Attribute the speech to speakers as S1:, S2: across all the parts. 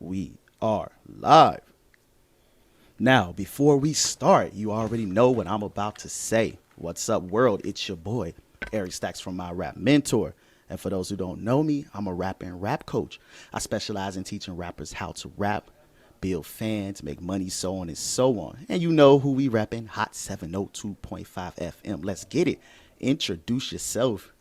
S1: We are live. Now, before we start, you already know what I'm about to say. What's up, world? It's your boy, Eric Stackz from My Rap Mentor. And for those who don't know me, I'm a rapper and rap coach. I specialize in teaching rappers how to rap, build fans, make money, so on and so on. And you know who we rapping, Hot 702.5 FM. Let's get it. Introduce yourself.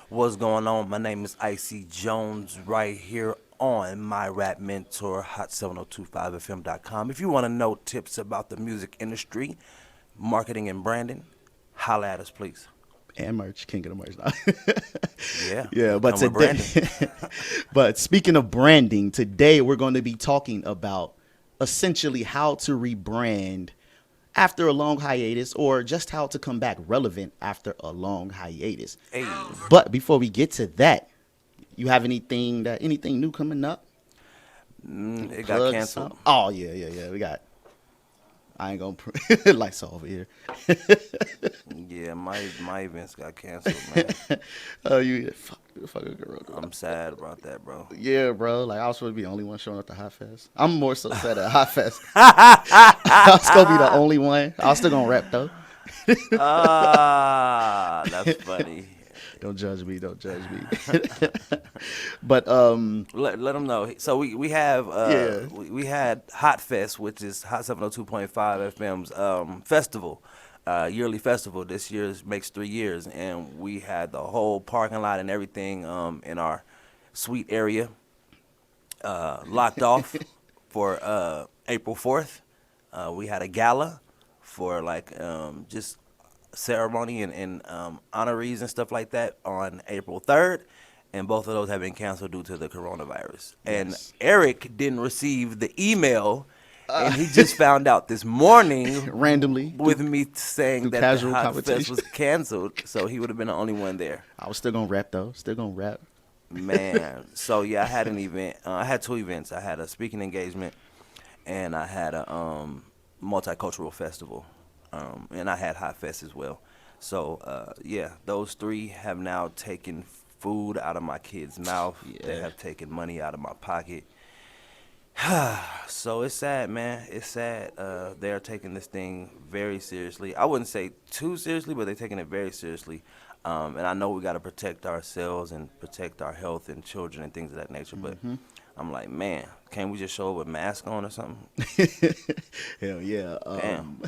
S2: What's going on? My name is Icy Jonez right here on My Rap Mentor, hot7025fm.com. If you want to know tips about the music industry, marketing and branding, holla at us, please.
S1: And merch, king of the merch.
S2: Yeah.
S1: Yeah, but
S2: come with
S1: today, but speaking of branding, today we're going to be talking about essentially how to rebrand after a long hiatus, or just how to come back relevant after a long hiatus.
S2: Hey,
S1: But before we get to that, you have anything new coming up?
S2: it got
S1: Plug
S2: canceled.
S1: something? Oh yeah. We got. I ain't gonna lights off here.
S2: Yeah, my events got canceled, man.
S1: Oh, you fucking girl.
S2: I'm sad about that, bro.
S1: Yeah, bro. Like I was supposed to be the only one showing up to Hot Fest. I'm more so sad at Hot Fest. I was gonna be the only one. I was still gonna rap though.
S2: That's funny.
S1: Don't judge me. But
S2: Let them know. So we have
S1: Yeah.
S2: we had Hot Fest, which is Hot 702.5 FM's festival, yearly festival. This year makes 3 years, and we had the whole parking lot and everything in our suite area locked off for April 4th. We had a gala for just ceremony and honorees and stuff like that on April 3rd. And both of those have been canceled due to the coronavirus. And
S1: Yes.
S2: Eric didn't receive the email, and he just found out this morning
S1: randomly,
S2: with me saying
S1: through
S2: that the
S1: casual
S2: Hot Fest
S1: conversation.
S2: was canceled. So he would have been the only one there.
S1: I was still gonna rap though. Still gonna rap.
S2: Man, so yeah, I had an event. I had 2 events. I had a speaking engagement, and I had a multicultural festival, and I had Hot Fest as well. So yeah, those 3 have now taken food out of my kids' mouth.
S1: Yeah.
S2: They have taken money out of my pocket. So it's sad, man. It's sad. They're taking this thing very seriously. I wouldn't say too seriously, but they're taking it very seriously. And I know we got to protect ourselves and protect our health and children and things of that nature. But I'm like, man, can't we just show up with masks on or something?
S1: Hell yeah.
S2: Damn.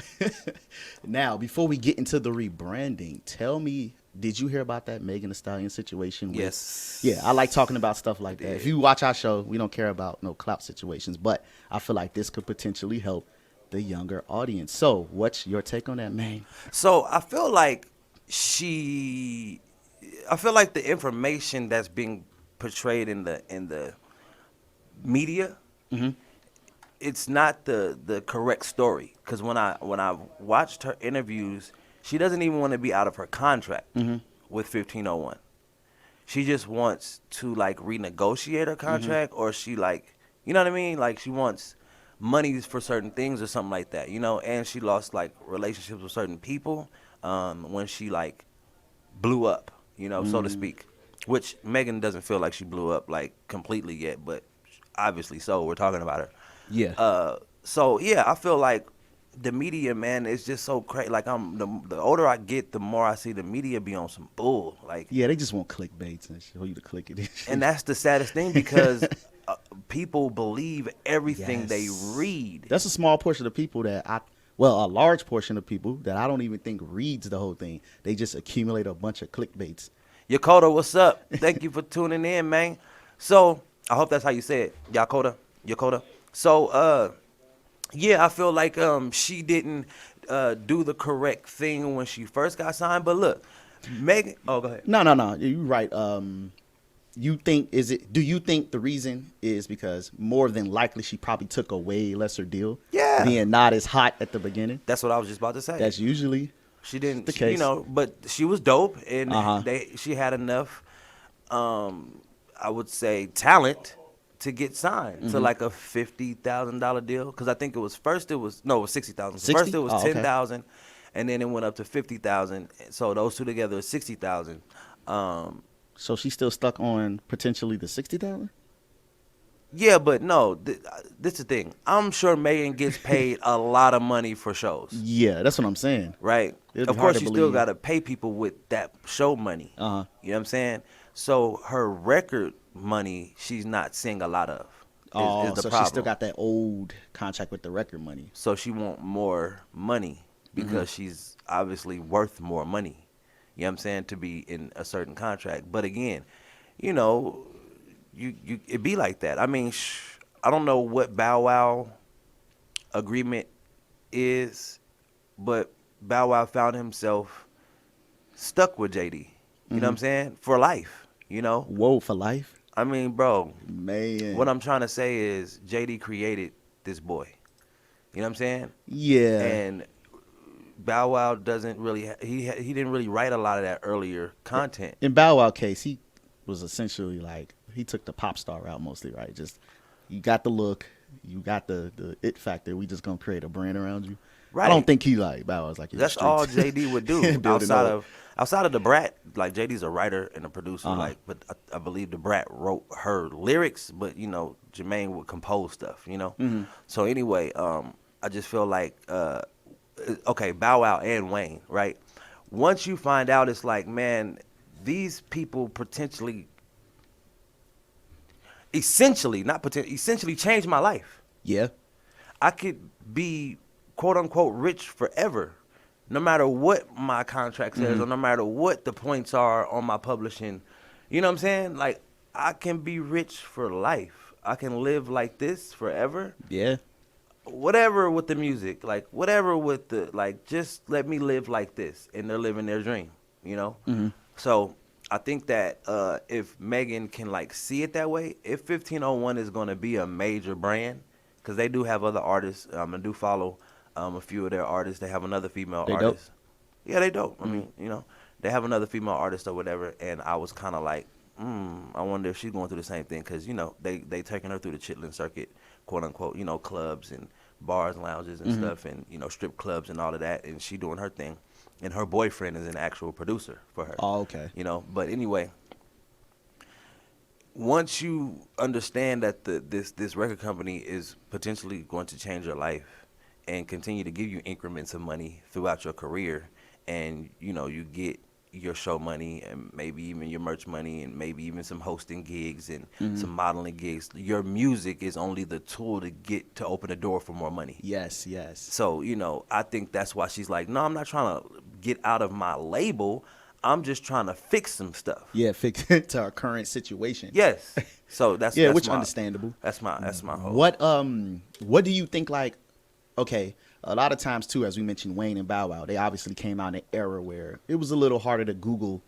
S1: Now, before we get into the rebranding, tell me, did you hear about that Megan Thee Stallion situation?
S2: Yes.
S1: Yeah, I like talking about stuff like that.
S2: did.
S1: If you watch our show, we don't care about no clout situations, but I feel like this could potentially help the younger audience. So, what's your take on that, man?
S2: So I feel like the information that's being portrayed in the media, it's not the correct story. Because when I watched her interviews, she doesn't even want to be out of her contract with 1501. She just wants to renegotiate her contract, or she you know what I mean? Like she wants money for certain things or something like that, you know. And she lost relationships with certain people when she blew up, you know, so to speak. Which Megan doesn't feel like she blew up completely yet, but obviously so. We're talking about her.
S1: Yeah.
S2: So yeah, I feel like the media, man, is just so crazy. The older I get, the more I see the media be on some bull.
S1: Yeah, they just want clickbaits and shit, for you to click it.
S2: And that's the saddest thing, because people believe everything they
S1: Yes.
S2: read.
S1: That's a small portion of people a large portion of people that I don't even think reads the whole thing. They just accumulate a bunch of clickbaits.
S2: Yakota, what's up? Thank you for tuning in, man. So I hope that's how you say it, Yakota. So yeah, I feel like she didn't do the correct thing when she first got signed. But look, Megan. Oh, go ahead.
S1: No. You're right. Do you think the reason is because more than likely she probably took a way lesser deal?
S2: Yeah.
S1: Being not as hot at the beginning.
S2: That's what I was just about to say.
S1: That's usually
S2: She didn't,
S1: the case.
S2: you know, but she was dope, and
S1: Uh-huh.
S2: she had enough, I would say, talent to get signed to a $50,000 deal. Because I think it was $60,000.
S1: 60?
S2: First it was
S1: Oh, okay.
S2: 10,000, and then it went up to 50,000. So those two together is 60,000.
S1: So she's still stuck on potentially the 60,000.
S2: Yeah, but no, this is the thing. I'm sure Megan gets paid a lot of money for shows,
S1: Yeah, that's what I'm saying.
S2: right?
S1: It'd be
S2: Of
S1: hard
S2: course,
S1: to
S2: you still
S1: believe.
S2: got to pay people with that show money.
S1: Uh-huh.
S2: You know what I'm saying? So her record money, she's not seeing a lot of. Is
S1: Oh,
S2: the
S1: so she still
S2: problem?
S1: got that old contract with the record money.
S2: So she want more money because she's obviously worth more money. You know what I'm saying? To be in a certain contract. But again, you know, you it be like that. I mean, I don't know what Bow Wow agreement is, but Bow Wow found himself stuck with JD. You know what I'm saying? For life, you know?
S1: Whoa, for life?
S2: I mean, bro, what
S1: Man.
S2: I'm trying to say is JD created this boy. You know what I'm saying?
S1: Yeah.
S2: And Bow Wow doesn't really he didn't really write a lot of that earlier content.
S1: In Bow Wow case, he was essentially like, he took the pop star route mostly, right? Just, you got the look, you got the it factor, we just gonna create a brand around you. I don't
S2: Right.
S1: think he like, Bow Wow's like in the
S2: That's all
S1: streets.
S2: JD would do
S1: Building up.
S2: outside of the Brat. Like JD's a writer and a producer.
S1: Uh-huh.
S2: Like, but I believe the Brat wrote her lyrics, but you know Jermaine would compose stuff. You know. So anyway, I just feel like okay, Bow Wow and Wayne, right? Once you find out, it's like, man, these people essentially changed my life.
S1: Yeah.
S2: I could be quote unquote rich forever, no matter what my contract says or no matter what the points are on my publishing. You know what I'm saying? Like, I can be rich for life. I can live like this forever.
S1: Yeah.
S2: Whatever with the music, like whatever with the, like, just let me live like this, and they're living their dream, you know. So I think that if Megan can like see it that way, if 1501 is going to be a major brand, because they do have other artists, I do follow a few of their artists. They have another female
S1: They dope?
S2: artist. Yeah, they dope. I mean, you know, they have another female artist or whatever, and I was kind of like, I wonder if she's going through the same thing, because you know they taking her through the chitlin circuit, quote unquote, you know, clubs and bars and lounges and stuff, and you know, strip clubs and all of that, and she doing her thing, and her boyfriend is an actual producer for her.
S1: Oh, okay.
S2: You know, but anyway, once you understand that this record company is potentially going to change your life and continue to give you increments of money throughout your career, and you know, you get your show money and maybe even your merch money and maybe even some hosting gigs and some modeling gigs, your music is only the tool to open the door for more money.
S1: Yes, yes.
S2: So, you know, I think that's why she's like, no, I'm not trying to get out of my label. I'm just trying to fix some stuff.
S1: Yeah, fix it to our current situation.
S2: Yes. So that's
S1: Yeah,
S2: that's
S1: which
S2: my,
S1: understandable.
S2: That's my whole.
S1: What do you think, like, okay, a lot of times too, as we mentioned, Wayne and Bow Wow, they obviously came out in an era where it was a little harder to Google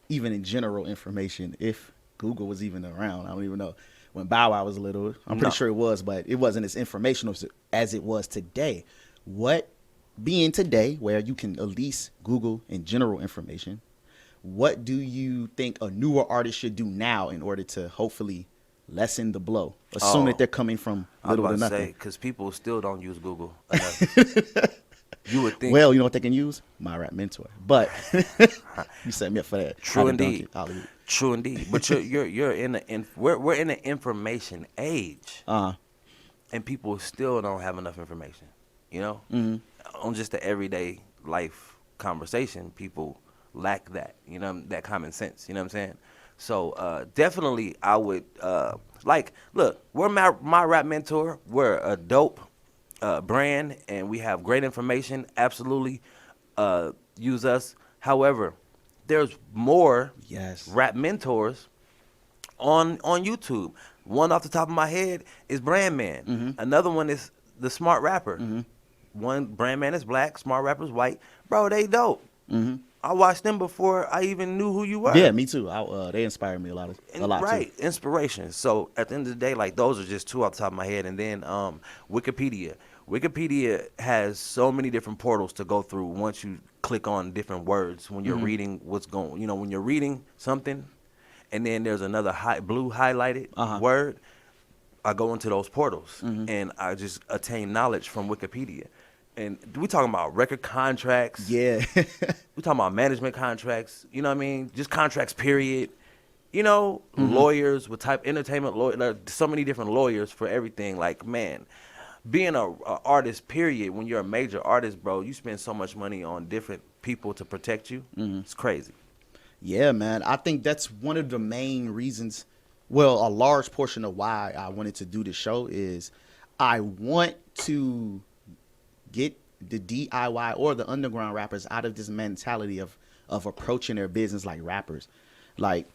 S1: even in general information, if Google was even around. I don't even know. When Bow Wow was little, I'm pretty sure it was, but it wasn't as informational as it was today. What, being today where you can at least Google in general information, what do you think a newer artist should do now in order to hopefully lessen the blow? Assume that they're coming from little to nothing.
S2: Because people still don't use Google enough. You would think.
S1: Well, you know what they can use? My Rap Mentor. But you set me up for that.
S2: True indeed.
S1: Hollywood.
S2: True indeed. But you're we're in an information age, and people still don't have enough information. You know, on just the everyday life conversation, people lack that. You know, that common sense. You know what I'm saying? So definitely, I would like, look, we're my Rap Mentor. We're a dope brand, and we have great information. Absolutely, use us. However, there's more
S1: Yes.
S2: Rap Mentors on YouTube. One off the top of my head is Brand Man. Another one is the Smart Rapper. One, Brand Man is black, Smart Rapper's white. Bro, they dope. I watched them before I even knew who you were.
S1: Yeah, me too. They inspired me a lot
S2: Right,
S1: too.
S2: inspiration. So at the end of the day, like, those are just two off the top of my head. And then Wikipedia. Wikipedia has so many different portals to go through once you click on different words when you're reading what's going. You know, when you're reading something, and then there's another blue highlighted word. I go into those portals and I just attain knowledge from Wikipedia. And we talking about record contracts.
S1: Yeah.
S2: We talking about management contracts. You know what I mean? Just contracts, period. you know, lawyers with type entertainment lawyer, there are so many different lawyers for everything. Like, man, being a artist, period, when you're a major artist, bro, you spend so much money on different people to protect you. It's crazy.
S1: Yeah, man. I think that's one of the main reasons. Well, a large portion of why I wanted to do the show is I want to get the DIY or the underground rappers out of this mentality of approaching their business like rappers. Like,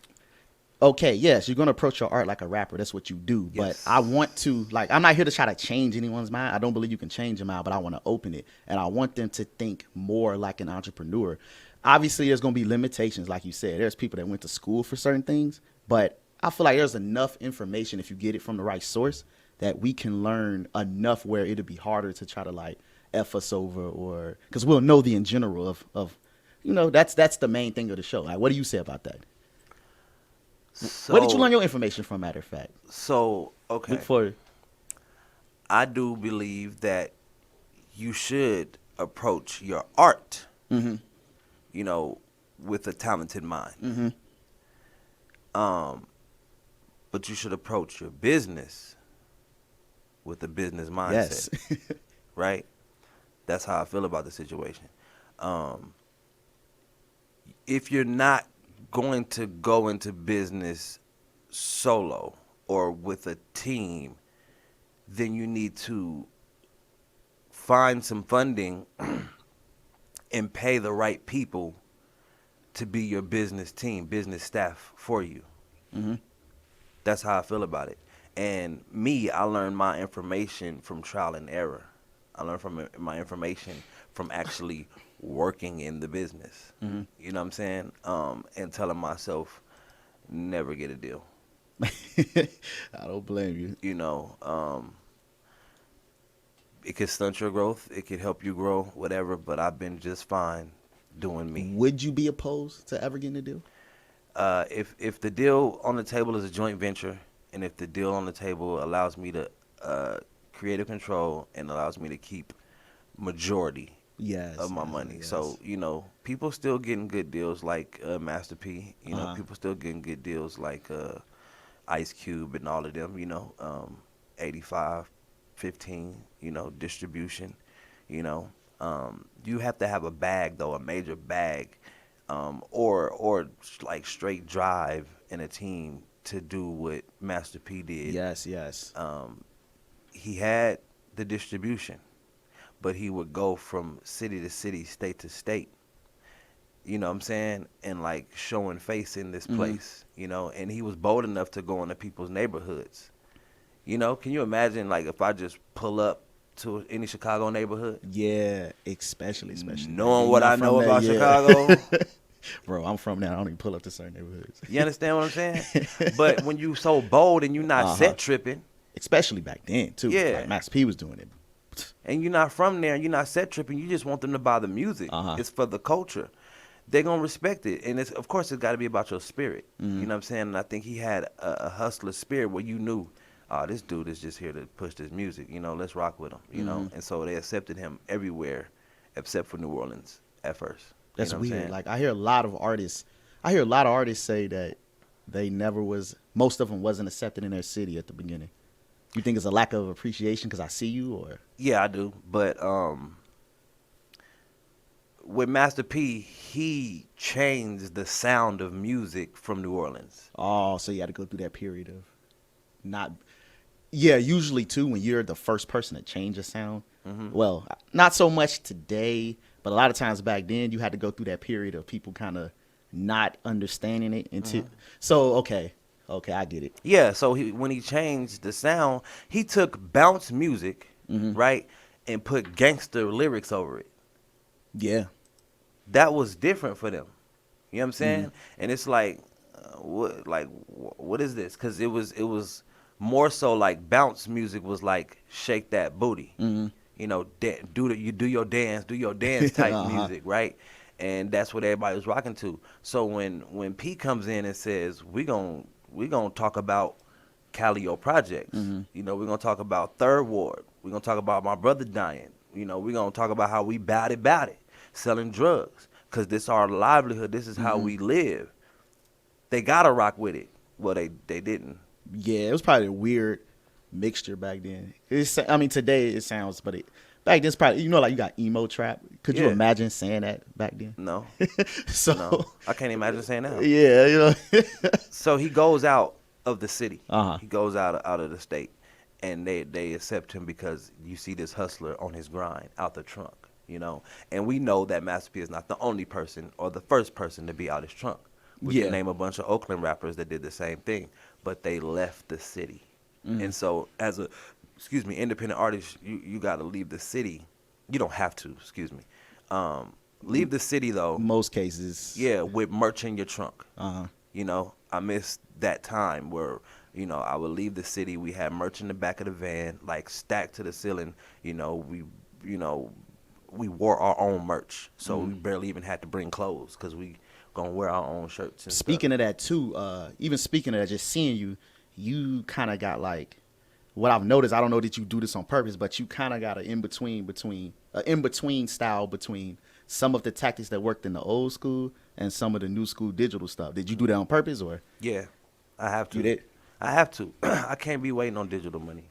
S1: okay, yes, you're gonna approach your art like a rapper. That's what you do.
S2: Yes.
S1: But I want to, like, I'm not here to try to change anyone's mind. I don't believe you can change them mind, but I want to open it, and I want them to think more like an entrepreneur. Obviously, there's gonna be limitations, like you said. There's people that went to school for certain things, but I feel like there's enough information if you get it from the right source that we can learn enough where it'll be harder to try to like F us over, or because we'll know the in general of you know, that's the main thing of the show. Like, what do you say about that?
S2: So,
S1: Where did you learn your information from, matter of fact?
S2: So, okay.
S1: Before,
S2: I do believe that you should approach your art, you know, with a talented mind. But you should approach your business with a business mindset.
S1: yes.
S2: Right? That's how I feel about the situation. If you're not going to go into business solo or with a team, then you need to find some funding and pay the right people to be your business team, business staff for you. That's how I feel about it. And me, I learned my information from trial and error. I learned from my information from actually working in the business. You know what I'm saying? And telling myself, never get a deal.
S1: I don't blame you.
S2: You know, it could stunt your growth. It could help you grow, whatever. But I've been just fine doing me.
S1: Would you be opposed to ever getting a deal?
S2: If the deal on the table is a joint venture, and if the deal on the table allows me to creative control and allows me to keep majority
S1: Yes.
S2: of my money.
S1: Yes.
S2: So, you know, people still getting good deals like Master P. You know, people still getting good deals like Ice Cube and all of them, you know, 85, 15, you know, distribution, you know. You have to have a bag, though, a major bag, or like straight drive in a team to do what Master P did.
S1: Yes, yes.
S2: He had the distribution, but he would go from city to city, state to state. You know what I'm saying? And like showing face in this place, you know, and he was bold enough to go into people's neighborhoods. You know, can you imagine like if I just pull up to any Chicago neighborhood?
S1: Yeah, especially.
S2: Knowing what
S1: I'm
S2: I
S1: from
S2: know
S1: there,
S2: about
S1: yeah.
S2: Chicago.
S1: Bro, I'm from there. I don't even pull up to certain neighborhoods.
S2: You understand what I'm saying? But when you so bold and you're not set tripping,
S1: especially back then too.
S2: Yeah.
S1: Like Max P was doing it.
S2: and you're not from there and you're not set tripping, you just want them to buy the music. It's for the culture. They're going to respect it. And it's, of course, it's got to be about your spirit. You know what I'm saying? And I think he had a hustler spirit where you knew, this dude is just here to push this music. You know, let's rock with him, you know? And so they accepted him everywhere except for New Orleans at first.
S1: That's
S2: you know what I'm
S1: weird.
S2: saying?
S1: Like I hear a lot of artists say that they never was, most of them wasn't accepted in their city at the beginning. You think it's a lack of appreciation because I see you, or?
S2: Yeah, I do. But with Master P, he changed the sound of music from New Orleans.
S1: Oh, so you had to go through that period of not. Yeah, usually too when you're the first person to change a sound. Well, not so much today, but a lot of times back then you had to go through that period of people kind of not understanding it until. So okay, I get it.
S2: Yeah, so when he changed the sound, he took bounce music, right, and put gangster lyrics over it.
S1: Yeah.
S2: That was different for them. You know what I'm saying? And it's like, what is this? Because it was more so like bounce music was like shake that booty. You know, do your dance type music, right? And that's what everybody was rocking to. So when P comes in and says we gonna talk about Calio projects, you know, we're gonna talk about Third Ward, we're gonna talk about my brother dying, you know, we're gonna talk about how we bout it, selling drugs, because this is our livelihood, this is how we live. they gotta rock with it. Well, they didn't.
S1: Yeah, it was probably a weird mixture back then. I mean, today it sounds, but back then it's probably, like you got emo trap. Could you
S2: Yeah.
S1: imagine saying that back then?
S2: No,
S1: So
S2: no, I can't imagine saying that.
S1: yeah,
S2: So he goes out of the city.
S1: Uh-huh.
S2: He goes out of the state, and they accept him because you see this hustler on his grind out the trunk, And we know that Master P is not the only person or the first person to be out his trunk. We
S1: Yeah.
S2: can name a bunch of Oakland rappers that did the same thing, but they left the city. And so as a independent artist, you got to leave the city. You don't have to, leave the city though.
S1: most cases.
S2: Yeah, with merch in your trunk.
S1: Uh-huh.
S2: I missed that time where, I would leave the city. We had merch in the back of the van, like stacked to the ceiling. We wore our own merch, so we barely even had to bring clothes because we gonna wear our own shirts. And
S1: Speaking of that too, even speaking of that, just seeing you kind of got like, what I've noticed. I don't know that you do this on purpose, but you kind of got an in between style between some of the tactics that worked in the old school and some of the new school digital stuff. Did you do that on purpose or?
S2: Yeah, I have to.
S1: You did?
S2: I have to. I can't be waiting on digital money.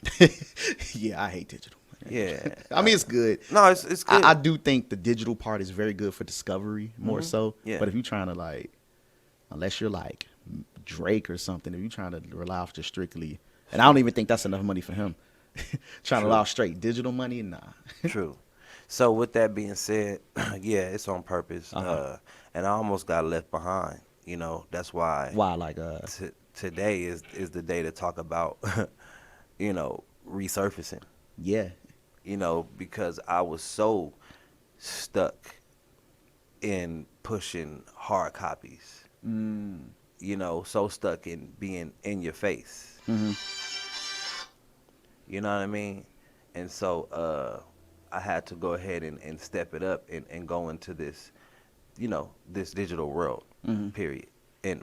S1: Yeah, I hate digital.
S2: Yeah,
S1: I mean, it's good.
S2: No, it's good.
S1: I do think the digital part is very good for discovery more so.
S2: Yeah.
S1: But if you're trying to unless you're like Drake or something, if you're trying to rely off just strictly, and I don't even think that's enough money for him. Trying to allow straight digital money, nah.
S2: True. So with that being said, yeah, it's on purpose. And I almost got left behind. That's why.
S1: Why
S2: Today is the day to talk about, resurfacing.
S1: Yeah.
S2: Because I was so stuck in pushing hard copies. So stuck in being in your face.
S1: Mm-hmm.
S2: You know what I mean? And so I had to go ahead and step it up and go into this, this digital world, period.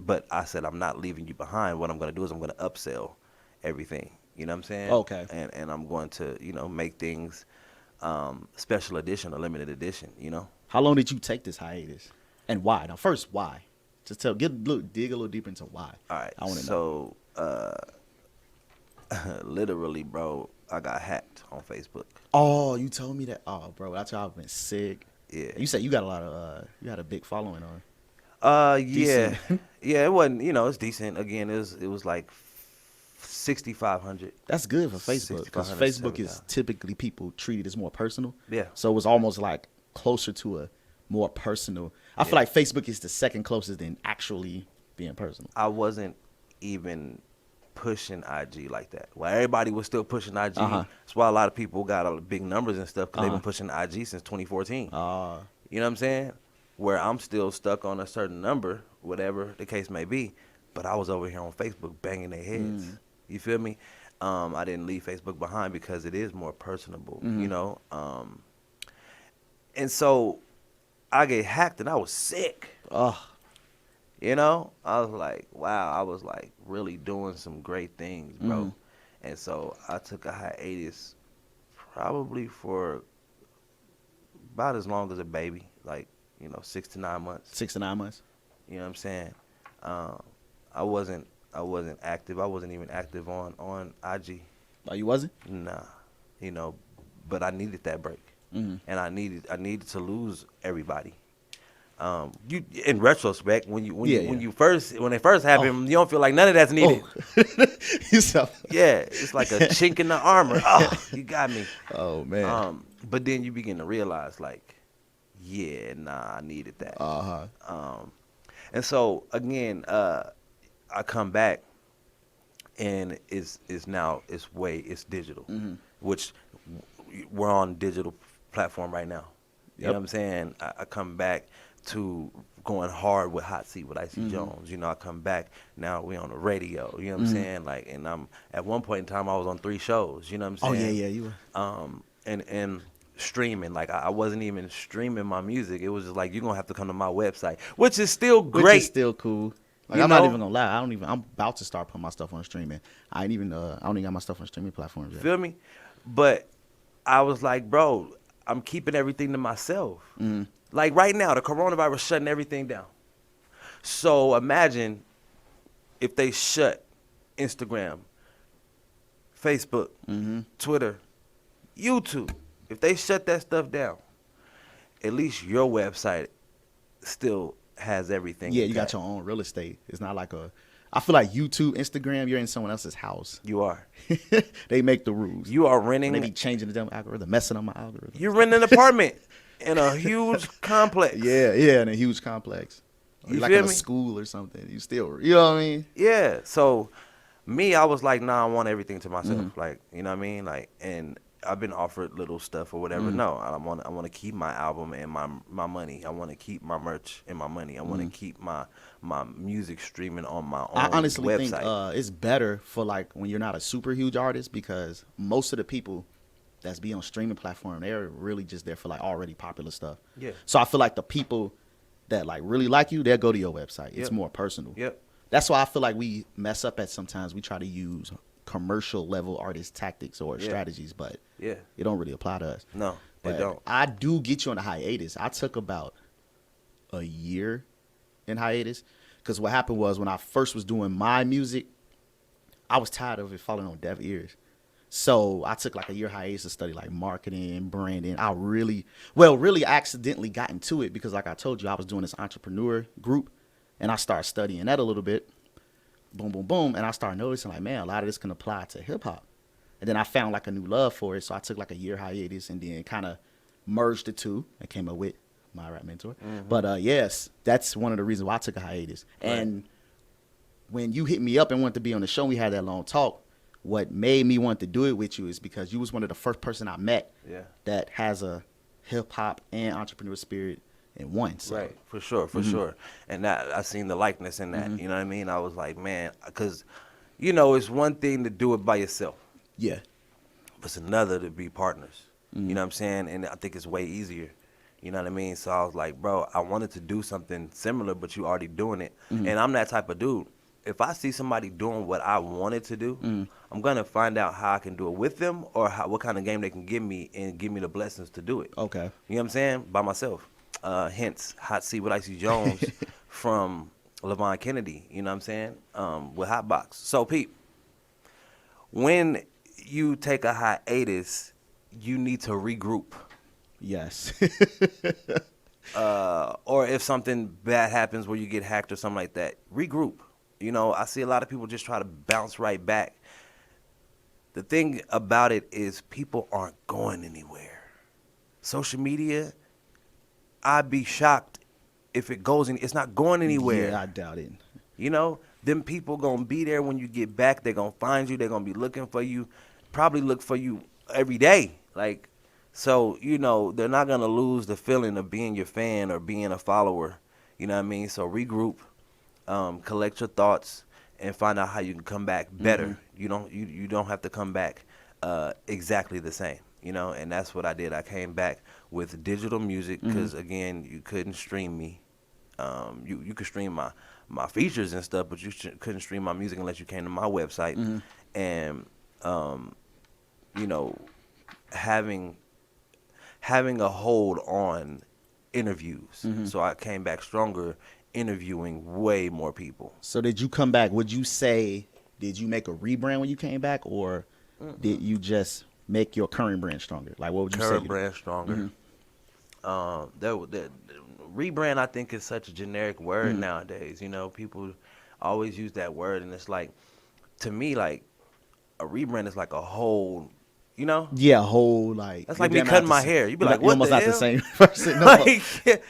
S2: But I said, I'm not leaving you behind. What I'm going to do is I'm going to upsell everything. You know what I'm saying?
S1: Okay.
S2: And I'm going to, make things special edition or limited edition,
S1: How long did you take this hiatus? And why? Now, first, why? Just dig a little deeper into why.
S2: All right.
S1: I want to know.
S2: So, literally, bro, I got hacked on Facebook.
S1: Oh, you told me that. Oh, bro, that's why I've been sick.
S2: Yeah.
S1: You said you got a lot of, you had a big following on.
S2: Yeah.
S1: Decent.
S2: Yeah, it wasn't, it's decent. Again, it was like 6,500.
S1: That's good for Facebook because
S2: 6,500,
S1: Facebook is
S2: 7,000.
S1: typically people treat it as more personal.
S2: Yeah.
S1: So it was almost like closer to a more personal. I feel like Facebook is the second closest than actually being personal.
S2: I wasn't even pushing IG like that. While everybody was still pushing IG, that's why a lot of people got big numbers and stuff because they've been pushing IG since 2014. You know what I'm saying? Where I'm still stuck on a certain number, whatever the case may be, but I was over here on Facebook banging their heads. You feel me? I didn't leave Facebook behind because it is more personable, and so I get hacked and I was sick.
S1: Oh,
S2: I was like, wow, I was like really doing some great things, bro. And so I took a hiatus probably for about as long as a baby, like, 6 to 9 months.
S1: 6 to 9 months.
S2: You know what I'm saying? I wasn't active. I wasn't even active on IG.
S1: Oh, you wasn't?
S2: Nah. But I needed that break. And I needed to lose everybody. You in retrospect, when it first happened, you don't feel like none of that's needed. Yeah, it's like a chink in the armor. Oh, you got me.
S1: Oh man.
S2: But then you begin to realize, like, yeah, nah, I needed that. And so again, I come back, and it's digital, which we're on digital platform right now. You know what I'm saying? I come back to going hard with Hot Seat with Icy Jones. I come back, now we on the radio. You know what I'm saying? Like, and I'm at one point in time I was on 3 shows. You know what I'm saying?
S1: Oh yeah, you were.
S2: And streaming, like I wasn't even streaming my music. It was just like, you're gonna have to come to my website, which is still great.
S1: Which is still cool. Like, I'm not even gonna lie. I'm about to start putting my stuff on streaming. I don't even got my stuff on streaming platforms yet.
S2: Feel me? But I was like, bro, I'm keeping everything to myself. Like right now, the coronavirus shutting everything down. So imagine if they shut Instagram, Facebook, Twitter, YouTube, if they shut that stuff down, at least your website still has everything.
S1: Yeah,
S2: intact.
S1: you got your own real estate. It's not like I feel like YouTube, Instagram, you're in someone else's house.
S2: You are.
S1: They make the rules.
S2: You are renting.
S1: They be changing the damn algorithm, messing up my algorithm.
S2: You're renting an apartment in a huge complex.
S1: Yeah, in a huge complex. Or
S2: You
S1: like
S2: feel
S1: in a
S2: me?
S1: school or something. You still, you know what I mean?
S2: Yeah. So me, I was like, nah, I want everything to myself.
S1: Mm-hmm.
S2: Like, you know what I mean? Like, and I've been offered little stuff or whatever.
S1: Mm-hmm.
S2: No, I want to keep my album and my money. I want to keep my merch and my money. I want to keep my music streaming on my own
S1: I honestly
S2: website.
S1: think it's better for like when you're not a super huge artist, because most of the people that's be on streaming platform, they're really just there for like already popular stuff.
S2: Yeah.
S1: So I feel like the people that like really like you, they'll go to your website. It's
S2: Yep.
S1: more personal.
S2: Yep.
S1: That's why I feel like we mess up at sometimes. We try to use commercial level artist tactics or strategies, but
S2: Yeah.
S1: it don't really apply to us.
S2: No, they
S1: But
S2: don't.
S1: I do get you on a hiatus. I took about a year in hiatus, because what happened was when I first was doing my music, I was tired of it falling on deaf ears. So I took like a year hiatus to study like marketing, branding. I really accidentally got into it because, like I told you, I was doing this entrepreneur group, and I started studying that a little bit. Boom, boom, boom. And I started noticing like, man, a lot of this can apply to hip hop. And then I found like a new love for it. So I took like a year hiatus and then kind of merged the two and came up with my rap mentor.
S2: Mm-hmm.
S1: But yes, that's one of the reasons why I took a hiatus.
S2: Right.
S1: And when you hit me up and wanted to be on the show, we had that long talk. What made me want to do it with you is because you was one of the first person I met
S2: Yeah.
S1: that has a hip hop and entrepreneur spirit in one. So.
S2: Right, for sure, for sure. And that I seen the likeness in that. You know what I mean? I was like, man, because, you know, it's one thing to do it by yourself.
S1: Yeah.
S2: It's another to be partners. You know what I'm saying? And I think it's way easier. You know what I mean? So I was like, bro, I wanted to do something similar, but you already doing it. And I'm that type of dude. If I see somebody doing what I wanted to do, I'm going to find out how I can do it with them or what kind of game they can give me and give me the blessings to do it.
S1: Okay.
S2: You know what I'm saying? By myself. Hence, Hot Seat with Icy Jones from Levon Kennedy. You know what I'm saying? With Hotbox. So, Pete, when you take a hiatus, you need to regroup.
S1: Yes.
S2: Or if something bad happens where you get hacked or something like that, regroup. You know, I see a lot of people just try to bounce right back. The thing about it is people aren't going anywhere. Social media, I'd be shocked if it goes it's not going anywhere.
S1: Yeah, I doubt it.
S2: You know, them people gonna be there when you get back. They're gonna find you. They're gonna be looking for you. Probably look for you every day. Like, so, you know, they're not gonna lose the feeling of being your fan or being a follower. You know what I mean? So regroup, collect your thoughts, and find out how you can come back better. You don't have to come back exactly the same. You know, and that's what I did. I came back with digital music because, again, you couldn't stream me. You could stream my features and stuff, but you couldn't stream my music unless you came to my website. And, you know, having a hold on interviews. So I came back stronger, interviewing way more people.
S1: So did you come back? Would you say, did you make a rebrand when you came back, or did you just make your current brand stronger? Like, what would you say?
S2: Current brand stronger. The rebrand, I think, is such a generic word nowadays. You know, people always use that word, and it's like, to me, like, a rebrand is like a whole, you know?
S1: Yeah, a whole like.
S2: That's
S1: you're
S2: like me
S1: damn
S2: cutting
S1: not
S2: my
S1: the
S2: hair.
S1: same-
S2: You be
S1: you're
S2: like,
S1: you're
S2: what
S1: almost
S2: the
S1: not the
S2: hell?
S1: same person. No.
S2: Like,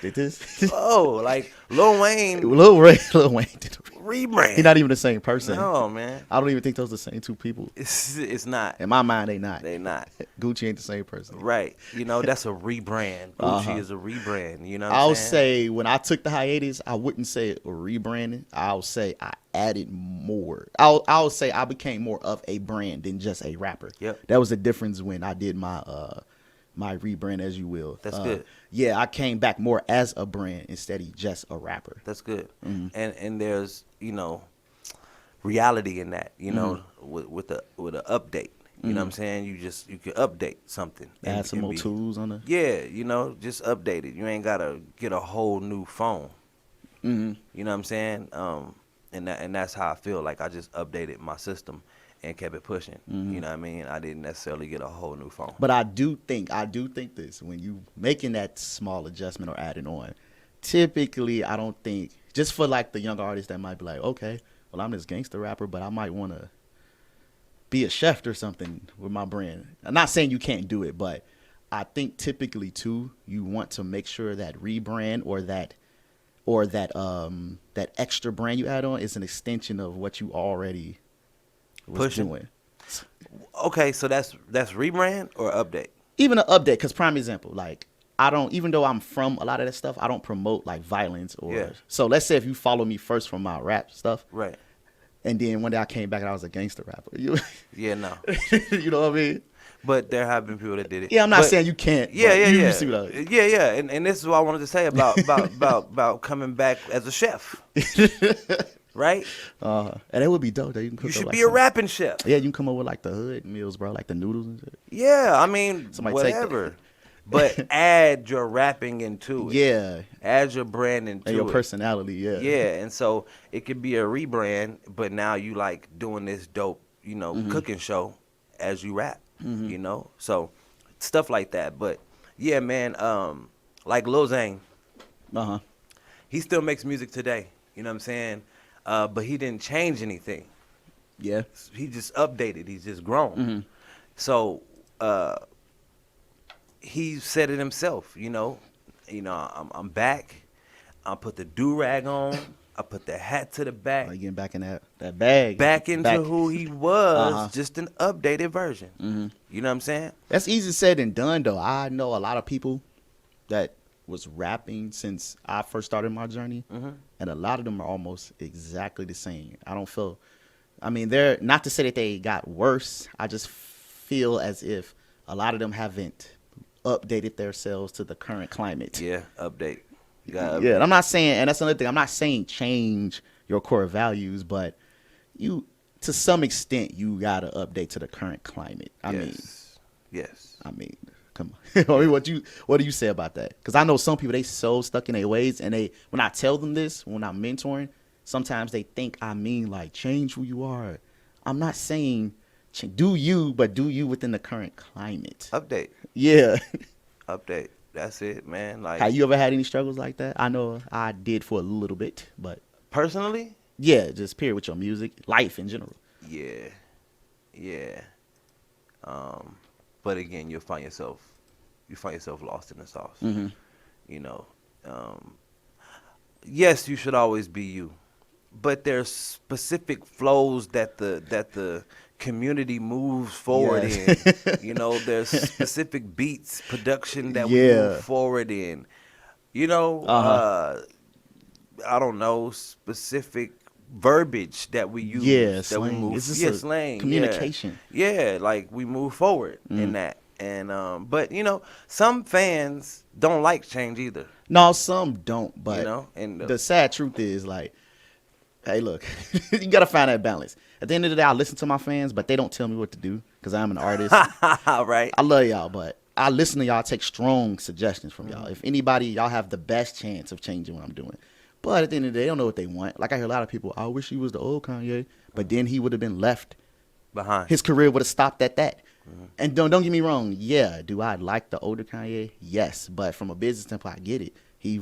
S1: Did this?
S2: oh, like Lil Wayne
S1: Lil Wayne did the
S2: rebrand.
S1: He's not even the same person.
S2: No, man.
S1: I don't even think those are the same two people.
S2: It's not.
S1: In my mind, they not.
S2: They not.
S1: Gucci ain't the same person.
S2: Right. You know, that's a rebrand. Gucci is a rebrand. You know what
S1: I'll
S2: I'm saying?
S1: say when I took the hiatus, I wouldn't say a rebranding. I'll say I added more. I'll say I became more of a brand than just a rapper.
S2: Yep.
S1: That was the difference when I did my my rebrand, as you will.
S2: That's good.
S1: Yeah, I came back more as a brand instead of just a rapper.
S2: That's good. And there's, you know, reality in that, you know, with an update. You know what I'm saying? You can update something.
S1: Add some more tools on the.
S2: Yeah, you know, just update it. You ain't gotta get a whole new phone. You know what I'm saying? and that's how I feel. Like I just updated my system and kept it pushing. You know what I mean? I didn't necessarily get a whole new phone.
S1: But I do think this, when you making that small adjustment or adding on, typically I don't think, just for like the younger artists that might be like, okay, well I'm this gangster rapper, but I might want to be a chef or something with my brand. I'm not saying you can't do it, but I think typically too, you want to make sure that rebrand or that that extra brand you add on is an extension of what you already was doing.
S2: Okay, so that's rebrand or update?
S1: Even an update, because prime example, like I don't, even though I'm from a lot of that stuff, I don't promote like violence or.
S2: Yeah.
S1: So let's say if you follow me first from my rap stuff,
S2: Right.
S1: and then one day I came back and I was a gangster rapper.
S2: Yeah, no.
S1: You know what I mean?
S2: But there have been people that did it.
S1: Yeah, I'm not saying you can't.
S2: Yeah,
S1: but
S2: yeah,
S1: you
S2: yeah.
S1: see what I mean.
S2: Yeah. And this is what I wanted to say about coming back as a chef. Right?
S1: And it would be dope that you can cook.
S2: You should
S1: up,
S2: be
S1: like,
S2: a rapping chef.
S1: Yeah, you can come up with like the hood meals, bro, like the noodles and shit.
S2: Yeah, I mean,
S1: Somebody take that.
S2: whatever. But add your rapping into it.
S1: Yeah,
S2: Add your brand into it.
S1: and your personality. Yeah,
S2: Yeah, and so it could be a rebrand, but now you like doing this dope, cooking show as you rap, So stuff like that. But yeah, man, like Lil Zane, he still makes music today. You know what I'm saying? But he didn't change anything.
S1: Yeah.
S2: He just updated. He's just grown. So he said it himself. I'm back. I put the do-rag on. I put the hat to the back.
S1: Like getting back in that bag.
S2: Back into who he was, just an updated version. You know what I'm saying?
S1: That's easy said than done, though. I know a lot of people that was rapping since I first started my journey, and a lot of them are almost exactly the same. They're not to say that they got worse. I just feel as if a lot of them haven't updated themselves to the current climate.
S2: Yeah, update.
S1: Yeah, and I'm not saying, and that's another thing, I'm not saying change your core values, but you, to some extent, you gotta update to the current climate.
S2: Yes.
S1: Come on. What do you say about that? Because I know some people, they so stuck in their ways, and when I tell them this, when I'm mentoring, sometimes they think I mean like change who you are. I'm not saying do you, but do you within the current climate.
S2: Update.
S1: Yeah.
S2: Update. That's it, man. Like,
S1: have you ever had any struggles like that? I know I did for a little bit, but
S2: personally,
S1: yeah, just period with your music, life in general.
S2: Yeah. But again, you'll find yourself lost in the sauce. Yes, you should always be you, but there's specific flows that the community moves forward in. There's specific beats, production that we move forward in. I don't know, specific verbiage that we use.
S1: Yeah,
S2: that
S1: slang.
S2: We move. Slang.
S1: Communication.
S2: Yeah, like we move forward in that. And but some fans don't like change either.
S1: No, some don't. But
S2: and
S1: the sad truth is, like, hey, look, you gotta find that balance. At the end of the day, I listen to my fans, but they don't tell me what to do because I'm an artist.
S2: Right.
S1: I love y'all, but I listen to y'all, take strong suggestions from y'all. If anybody, y'all have the best chance of changing what I'm doing. But at the end of the day, they don't know what they want. Like I hear a lot of people, I wish he was the old Kanye, but then he would have been left
S2: behind.
S1: His career would have stopped at that. And don't get me wrong. Yeah, do I like the older Kanye? Yes, but from a business standpoint, I get it. His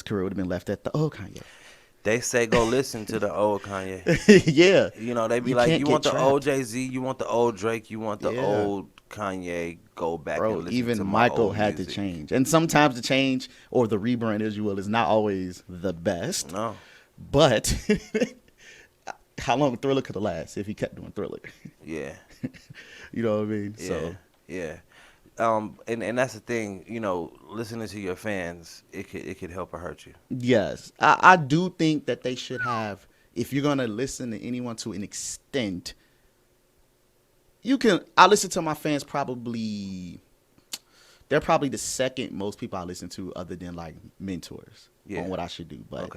S1: career would have been left at the old Kanye.
S2: They say go listen to the old Kanye.
S1: Yeah.
S2: They be like, you want the old Jay-Z, you want the old Drake, you want the old Kanye, go back and listen
S1: even
S2: to my
S1: Michael
S2: old
S1: had
S2: music.
S1: to change. And sometimes the change or the rebrand, as you will, is not always the best.
S2: No.
S1: But how long Thriller could have lasted if he kept doing Thriller?
S2: Yeah.
S1: You know what I mean?
S2: Yeah.
S1: So.
S2: Yeah. And that's the thing, listening to your fans, it could help or hurt you.
S1: Yes. I do think that they should have, if you're going to listen to anyone to an extent, I listen to my fans they're probably the second most people I listen to other than like mentors on what I should do. But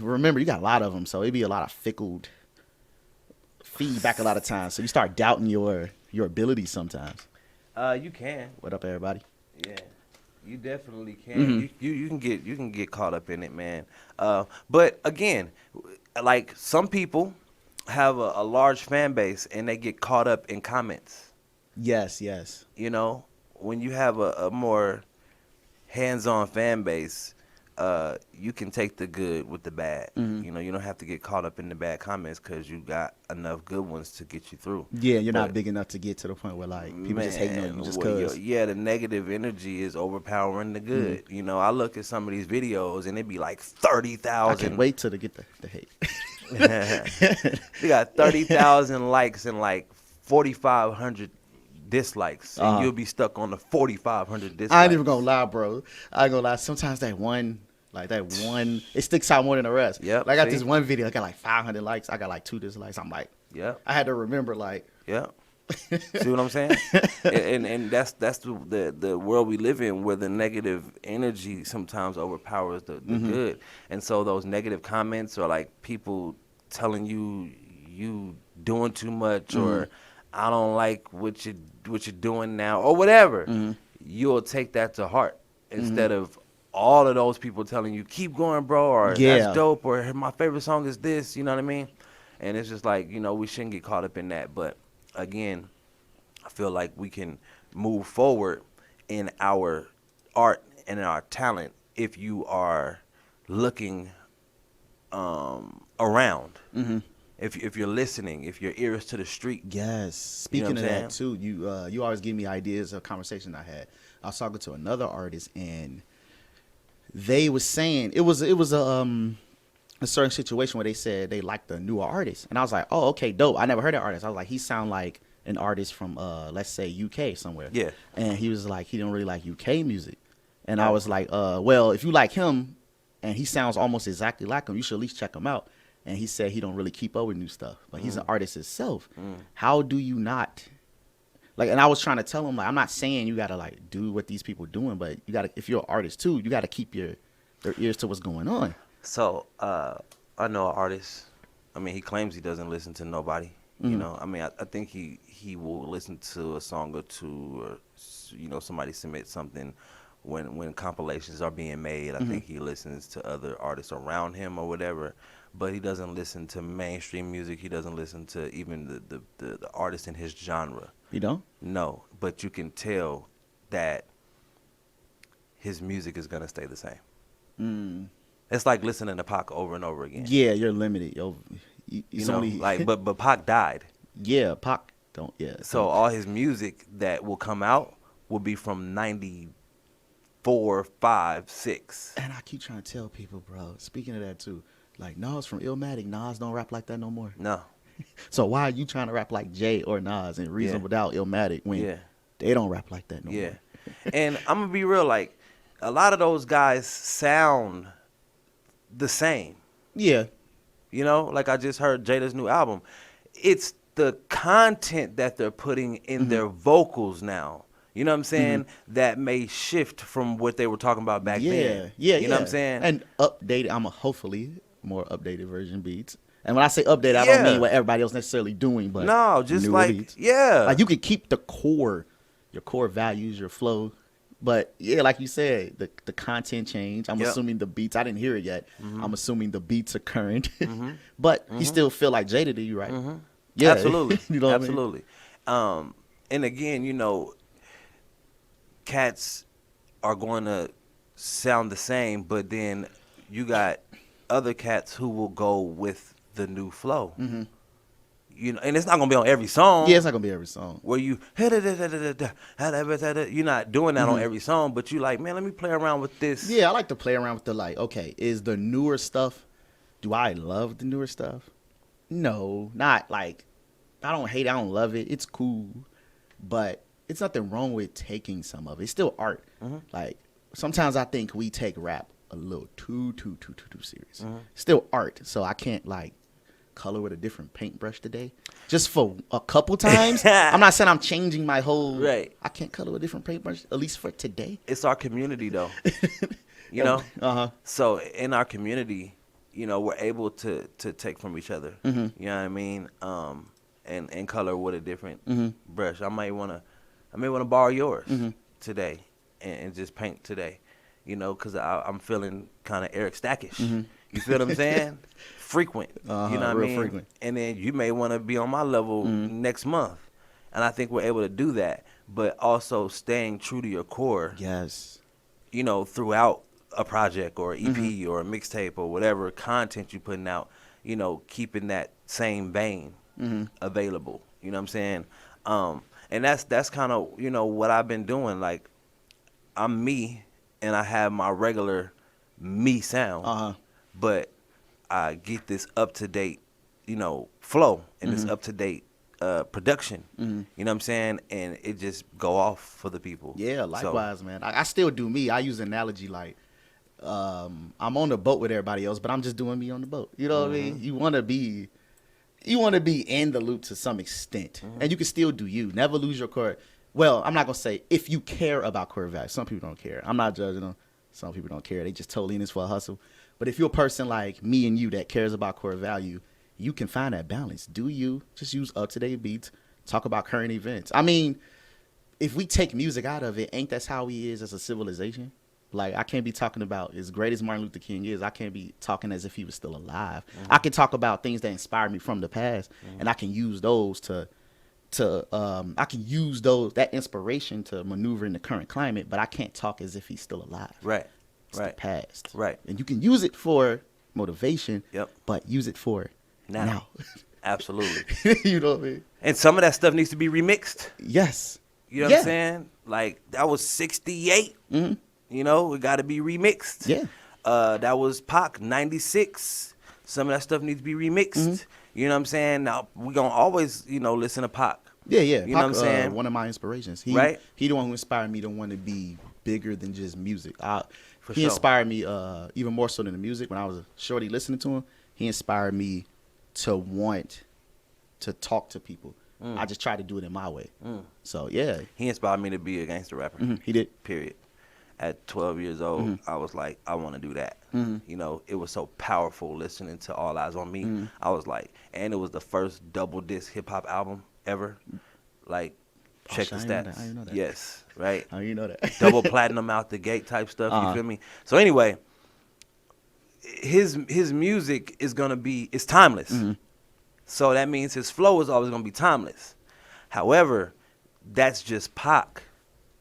S1: remember, you got a lot of them, so it'd be a lot of fickle feedback a lot of times. So you start doubting your abilities sometimes.
S2: You can.
S1: What up, everybody?
S2: Yeah. You definitely can. You can get caught up in it, man. But again, like some people have a large fan base and they get caught up in comments.
S1: Yes, yes.
S2: You know, when you have a more hands-on fan base, you can take the good with the bad. You know, you don't have to get caught up in the bad comments because you got enough good ones to get you through.
S1: Yeah, you're
S2: But,
S1: not big enough to get to the point where like people just hating on you just
S2: well,
S1: cause.
S2: yeah, the negative energy is overpowering the good. You know, I look at some of these videos and it be like
S1: I
S2: 30,000.
S1: can't wait till to get the hate.
S2: They got 30,000 likes and like 4,500 dislikes, and you'll be stuck on the 4,500 dislikes.
S1: I ain't even gonna lie, bro. I ain't gonna lie. Sometimes that one, it sticks out more than the rest.
S2: Yep,
S1: Like I got
S2: see?
S1: this one video, I got like 500 likes. I got like 2 dislikes. I'm like,
S2: Yep.
S1: I had to remember like,
S2: Yeah. See what I'm saying? and that's the world we live in, where the negative energy sometimes overpowers the good. And so those negative comments are like people telling you doing too much, or I don't like what you're doing now, or whatever. You'll take that to heart instead of all of those people telling you keep going, bro, or
S1: Yeah.
S2: that's dope, or my favorite song is this. You know what I mean? And it's just like, you know, we shouldn't get caught up in that. But again, I feel like we can move forward in our art and in our talent if you are looking around. If you're listening, if your ear is to the street.
S1: yes. Speaking
S2: what I'm
S1: of that
S2: saying?
S1: too, you always give me ideas of conversation I had. I was talking to another artist and they was saying it was a certain situation where they said they liked the newer artist, and I was like, oh, okay, dope. I never heard that artist. I was like, he sound like an artist from let's say UK somewhere.
S2: Yeah.
S1: And he was like, he don't really like UK music, and I was like, well, if you like him, and he sounds almost exactly like him, you should at least check him out. And he said he don't really keep up with new stuff, but he's an artist himself. How do you not? Like, and I was trying to tell him, like, I'm not saying you gotta like do what these people doing, but you gotta, if you're an artist too, you gotta keep their ears to what's going on.
S2: So I know an artist. I mean, he claims he doesn't listen to nobody. You know, I mean, I think he will listen to a song or two, or you know, somebody submit something when compilations are being made. I think he listens to other artists around him or whatever, but he doesn't listen to mainstream music. He doesn't listen to even the artists in his genre.
S1: You know?
S2: No, but you can tell that his music is gonna stay the same. It's like listening to Pac over and over again.
S1: Yeah, you're limited. Yo,
S2: You
S1: it's
S2: know,
S1: only
S2: like but Pac died.
S1: yeah, Pac don't
S2: So all his music that will come out will be from 94, 5, 6.
S1: And I keep trying to tell people, bro. Speaking of that too, like Nas from Illmatic, Nas don't rap like that no more.
S2: No.
S1: So why are you trying to rap like Jay or Nas and Reasonable Doubt, Illmatic when they don't rap like that no
S2: Yeah.
S1: more?
S2: And I'm gonna be real, like a lot of those guys sound the same.
S1: Yeah.
S2: You know, like I just heard Jada's new album. It's the content that they're putting in their vocals now. You know what I'm saying? That may shift from what they were talking about back then.
S1: Yeah,
S2: You know what I'm saying?
S1: And updated, I'm a hopefully more updated version beats. And when I say updated, I don't mean what everybody else necessarily doing, but
S2: no, just
S1: newer
S2: like
S1: beats.
S2: yeah.
S1: Like you could keep the core, your core values, your flow. But yeah, like you said, the content change. I'm assuming the beats. I didn't hear it yet. I'm assuming the beats are current, but he still feel like Jada to you, right? Yeah,
S2: Absolutely.
S1: you know what
S2: Absolutely. And again, you know, cats are going to sound the same, but then you got other cats who will go with the new flow. You know, and it's not gonna be on every song.
S1: I mean? Yeah, it's not gonna be every song.
S2: Where you you're not doing that on every song, but you like, man, let me play around with this.
S1: Yeah, I like to play around with the like. Okay, is the newer stuff? Do I love the newer stuff? No, not like. I don't hate it. I don't love it. It's cool, but it's nothing wrong with taking some of it. It's still art. Like sometimes I think we take rap a little too serious. Still art, so I can't like color with a different paintbrush today. Just for a couple times. I'm not saying I'm changing my whole.
S2: Right.
S1: I can't color with a different paintbrush at least for today.
S2: It's our community though. You know. So in our community, you know, we're able to take from each other. You know what I mean? And color with a different brush. I may wanna borrow yours today. and just paint today, you know, because I'm feeling kind of Eric Stackish. You feel what I'm saying? Frequent, you know what I
S1: real
S2: mean?
S1: frequent.
S2: And then you may want to be on my level next month, and I think we're able to do that, but also staying true to your core.
S1: Yes.
S2: You know, throughout a project or EP or a mixtape or whatever content you're putting out, you know, keeping that same vein available. You know what I'm saying? And that's kind of, you know, what I've been doing. Like, I'm me, and I have my regular me sound, but I get this up-to-date, you know, flow and this up-to-date production. You know what I'm saying? And it just go off for the people.
S1: Yeah, likewise, man. I still do me. I use analogy like I'm on the boat with everybody else, but I'm just doing me on the boat. You know what I mean? You want to be in the loop to some extent, and you can still do you. Never lose your core. Well, I'm not gonna say if you care about core value. Some people don't care. I'm not judging them. Some people don't care. They just totally in this for a hustle. But if you're a person like me and you that cares about core value, you can find that balance. Do you just use up-to-date beats? Talk about current events. I mean, if we take music out of it, ain't that's how we is as a civilization? Like, I can't be talking about as great as Martin Luther King is. I can't be talking as if he was still alive. I can talk about things that inspired me from the past, and I can use those that inspiration to maneuver in the current climate. But I can't talk as if he's still alive.
S2: Right.
S1: It's the past.
S2: Right.
S1: And you can use it for motivation.
S2: Yep.
S1: But use it for now.
S2: Absolutely.
S1: You know what I mean?
S2: And some of that stuff needs to be remixed.
S1: Yes.
S2: You know what I'm saying? Like, that was 68. You know, it got to be remixed.
S1: Yeah.
S2: That was Pac, 96. Some of that stuff needs to be remixed. You know what I'm saying? Now, we're going to always, you know, listen to Pac.
S1: Yeah, yeah.
S2: You know what I'm saying?
S1: One of my inspirations. He the one who inspired me to want to be bigger than just music. He inspired me even more so than the music. When I was a shorty listening to him, he inspired me to want to talk to people. I just tried to do it in my way. So, yeah.
S2: He inspired me to be a gangster rapper.
S1: He did.
S2: Period. At 12 years old, I was like, I want to do that. You know, it was so powerful listening to All Eyes on Me. I was like, and it was the first double disc hip hop album ever. Like, check the stats.
S1: I didn't know that.
S2: Yes, right?
S1: How you know that?
S2: Double platinum out the gate type stuff. You feel me? So anyway, his music is gonna be timeless. So that means his flow is always gonna be timeless. However, that's just Pac.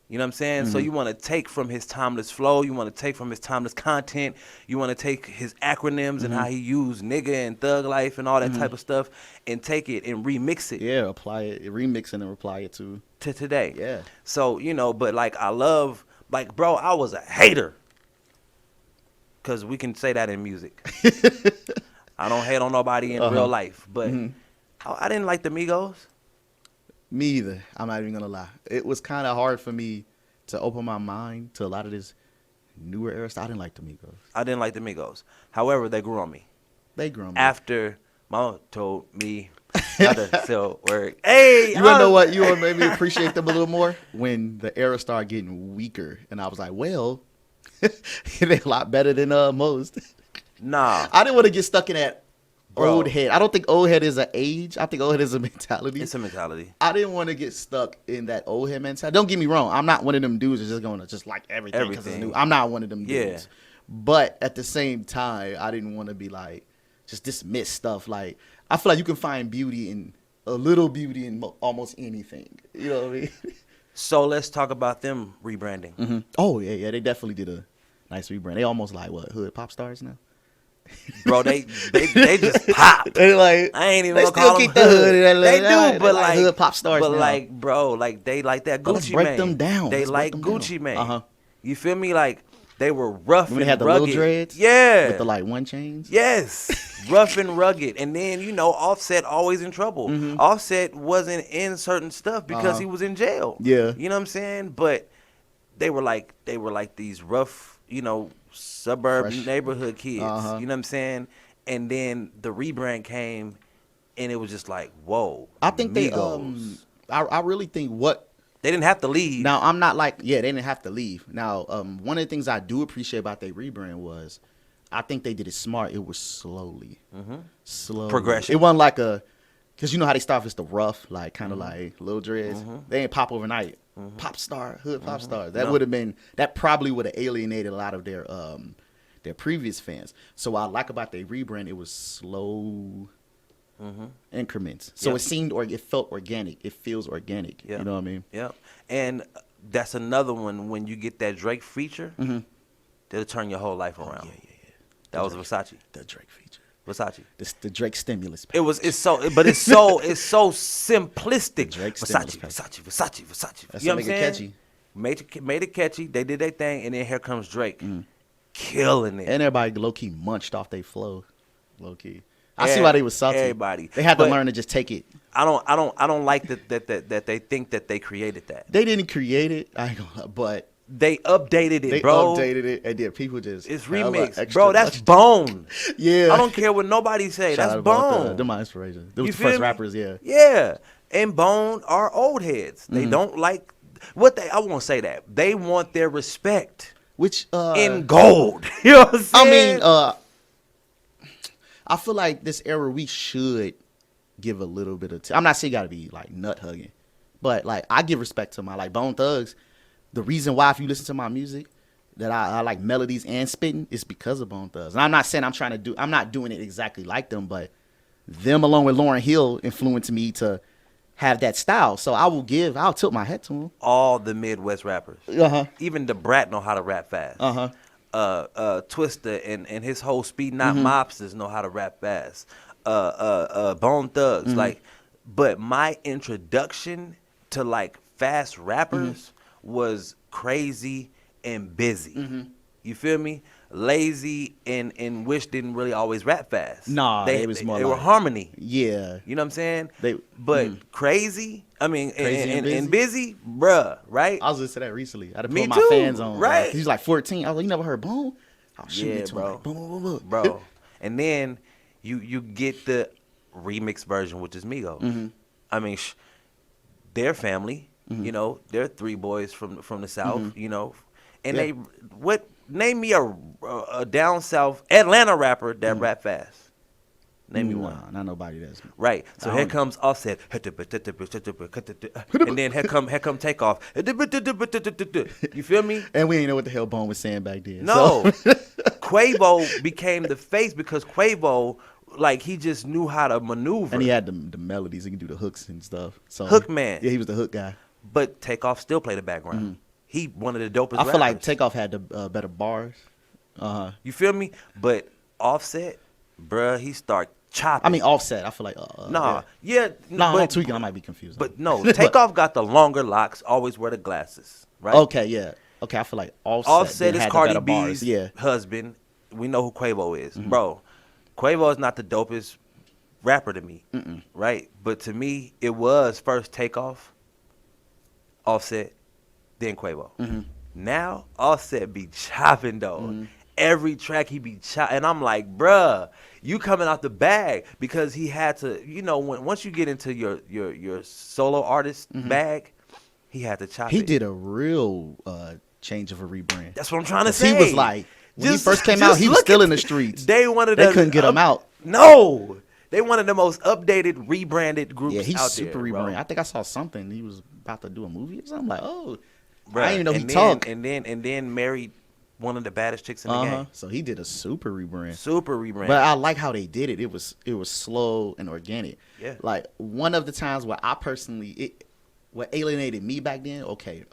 S2: You know what I'm saying? So you want to take from his timeless flow. You want to take from his timeless content. You want to take his acronyms and how he used nigga and thug life and all that type of stuff and take it and remix it.
S1: Yeah, apply it, remix it and apply it to
S2: today.
S1: Yeah.
S2: So, you know, but like I love, like, bro, I was a hater. Because we can say that in music. I don't hate on nobody in real life. But I didn't like the Migos.
S1: Me either. I'm not even going to lie. It was kind of hard for me to open my mind to a lot of this newer era stuff. I didn't like the Migos.
S2: I didn't like the Migos. However, they grew on me.
S1: They grew on me.
S2: After Mama told me how to sell work. Hey!
S1: You want to know what? You want to maybe appreciate them a little more? When the era started getting weaker. And I was like, well, they're a lot better than most.
S2: Nah.
S1: I didn't want to get stuck in that old head. I don't think old head is an age. I think old head is a mentality.
S2: It's a mentality.
S1: I didn't want to get stuck in that old head mentality. Don't get me wrong. I'm not one of them dudes that's just going to just like everything because it's new. I'm not one of them dudes. But at the same time, I didn't want to be like, just dismiss stuff. Like, I feel like you can find beauty in a little beauty in almost anything. You know what I mean?
S2: So let's talk about them rebranding.
S1: Oh, yeah. They definitely did a nice rebrand. They almost like, what, hood pop stars now?
S2: Bro, they just pop.
S1: They like,
S2: I ain't even
S1: they
S2: gonna
S1: still
S2: call
S1: keep
S2: them
S1: the hood.
S2: They do, but like
S1: hood pop stars.
S2: But
S1: now.
S2: like, bro, like they like that Gucci
S1: let's break
S2: man.
S1: them down.
S2: They
S1: Let's
S2: like
S1: break them
S2: Gucci
S1: down.
S2: man. You feel me? Like they were rough
S1: when
S2: and
S1: they had the
S2: rugged.
S1: little dreads.
S2: Yeah,
S1: with the like one chains.
S2: Yes, rough and rugged. And then you know, Offset always in trouble. Offset wasn't in certain stuff because he was in jail.
S1: Yeah,
S2: you know what I'm saying? But they were like these rough, you know, suburb neighborhood kids. You know what I'm saying? And then the rebrand came, and it was just like, whoa.
S1: I think
S2: Migos.
S1: I really think what
S2: they didn't have to leave.
S1: Now I'm not like they didn't have to leave. Now one of the things I do appreciate about their rebrand was, I think they did it smart. It was slowly, slow
S2: progression.
S1: It wasn't like because you know how they start with the rough, like kind of like little dreads. They ain't pop overnight. pop star, hood pop star. That
S2: No.
S1: would have been, that probably would have alienated a lot of their previous fans. So what I like about their rebrand, it was slow increments. So
S2: Yep.
S1: it seemed, or it felt organic. It feels organic.
S2: Yeah.
S1: You know what I mean?
S2: Yeah. And that's another one when you get that Drake feature, that'll turn your whole life around.
S1: Yeah.
S2: That was Versace.
S1: The Drake feature.
S2: Versace.
S1: The Drake stimulus package.
S2: It's so simplistic.
S1: Drake
S2: Versace,
S1: stimulus package.
S2: Versace.
S1: That's
S2: You know
S1: what
S2: what I'm
S1: make it
S2: saying?
S1: catchy.
S2: Made it catchy. They did their thing, and then here comes Drake, killing it.
S1: And everybody low key munched off their flow. Low key. I see why they was salty.
S2: Everybody.
S1: They had to
S2: But
S1: learn to just take it.
S2: I don't like that they think that they created that.
S1: They didn't create it, I ain't gonna lie, but
S2: They updated it,
S1: they
S2: bro.
S1: updated it, and then people just
S2: It's
S1: hella
S2: remixed,
S1: extra
S2: bro. That's
S1: luxury.
S2: Bone.
S1: Yeah.
S2: I don't care what nobody say.
S1: Shout out
S2: That's
S1: about
S2: Bone.
S1: Them my inspiration. They
S2: You
S1: was the
S2: feel
S1: first
S2: me?
S1: rappers, yeah.
S2: Yeah, and Bone are old heads. They don't like what they. I won't say that. They want their respect
S1: Which
S2: in gold. You know what I'm
S1: I
S2: saying?
S1: mean, I feel like this era we should give a little bit of I'm not saying you gotta be like nut hugging, but like I give respect to my like Bone Thugs. The reason why, if you listen to my music, that I like melodies and spitting is because of Bone Thugs. And I'm not saying I'm not doing it exactly like them, but them along with Lauryn Hill influenced me to have that style. So I'll tilt my head to them.
S2: All the Midwest rappers, even the Brat know how to rap fast. Twista and his whole Speed Not Mobsters know how to rap fast. Bone Thugs, like, but my introduction to like fast rappers was Crazy and Busy. You feel me? Lazy and Wish didn't really always rap fast.
S1: Nah, they was more
S2: they were
S1: like-
S2: harmony.
S1: Yeah.
S2: You know what I'm saying?
S1: They-
S2: Crazy, I mean,
S1: Crazy
S2: and busy, bruh, right?
S1: I was listening to that recently. I had to
S2: Me
S1: put my
S2: too,
S1: fans on.
S2: right?
S1: He's like 14. I was like, you never heard Bone? I'll shoot
S2: Yeah,
S1: it to him.
S2: bro.
S1: Like, boom, boom, boom, boom.
S2: Bro. And then you get the remix version, which is Migos. I mean, their family, you know, they're three boys from the South, you know, and
S1: Yeah.
S2: name me a down South Atlanta rapper that rap fast. Name me one.
S1: Nah, not nobody that's.
S2: Right. So
S1: I
S2: here
S1: don't-
S2: comes Offset. And then here come Takeoff. You feel me?
S1: And we ain't know what the hell Bone was saying back then.
S2: No.
S1: So.
S2: Quavo became the face because Quavo, like, he just knew how to maneuver.
S1: And he had the melodies. He can do the hooks and stuff. So
S2: Hook man.
S1: Yeah, he was the hook guy.
S2: But Takeoff still played the background. He one of the dopest
S1: I feel like
S2: rappers.
S1: Takeoff had the better bars.
S2: You feel me? But Offset, bruh, he start chopping.
S1: I mean, Offset. I feel like.
S2: Nah. Yeah.
S1: No,
S2: but,
S1: I'm tweaking. I might be confused.
S2: But no, Takeoff got the longer locks, always wear the glasses. Right?
S1: Okay, yeah. Okay, I feel like
S2: Offset is
S1: had the
S2: Cardi
S1: better bars.
S2: B's
S1: Yeah.
S2: husband. We know who Quavo is. Bro, Quavo is not the dopest rapper to me. Right? But to me, it was first Takeoff, Offset, then Quavo. Now, Offset be chopping, though. Every track he be chopping. And I'm like, bruh, you coming out the bag. Because he had to, you know, once you get into your solo artist bag, he had to chop
S1: He
S2: it.
S1: did a real change of a rebrand.
S2: That's what I'm trying to
S1: 'Cause
S2: say.
S1: he was like, when he first came out,
S2: just
S1: he was
S2: look
S1: still
S2: at
S1: in the streets.
S2: They
S1: couldn't get him out.
S2: No, they one of the most updated, rebranded groups.
S1: Yeah, he's
S2: out
S1: super
S2: there, bro.
S1: rebranded. I think I saw something. He was about to do a movie or something. I'm like, oh,
S2: Bruh,
S1: I didn't even know he
S2: and
S1: talked.
S2: And then married one of the baddest chicks in the game.
S1: So he did a super rebrand.
S2: Super rebrand.
S1: But I like how they did it. It was slow and organic.
S2: Yeah.
S1: Like one of the times where I personally what alienated me back then. Okay,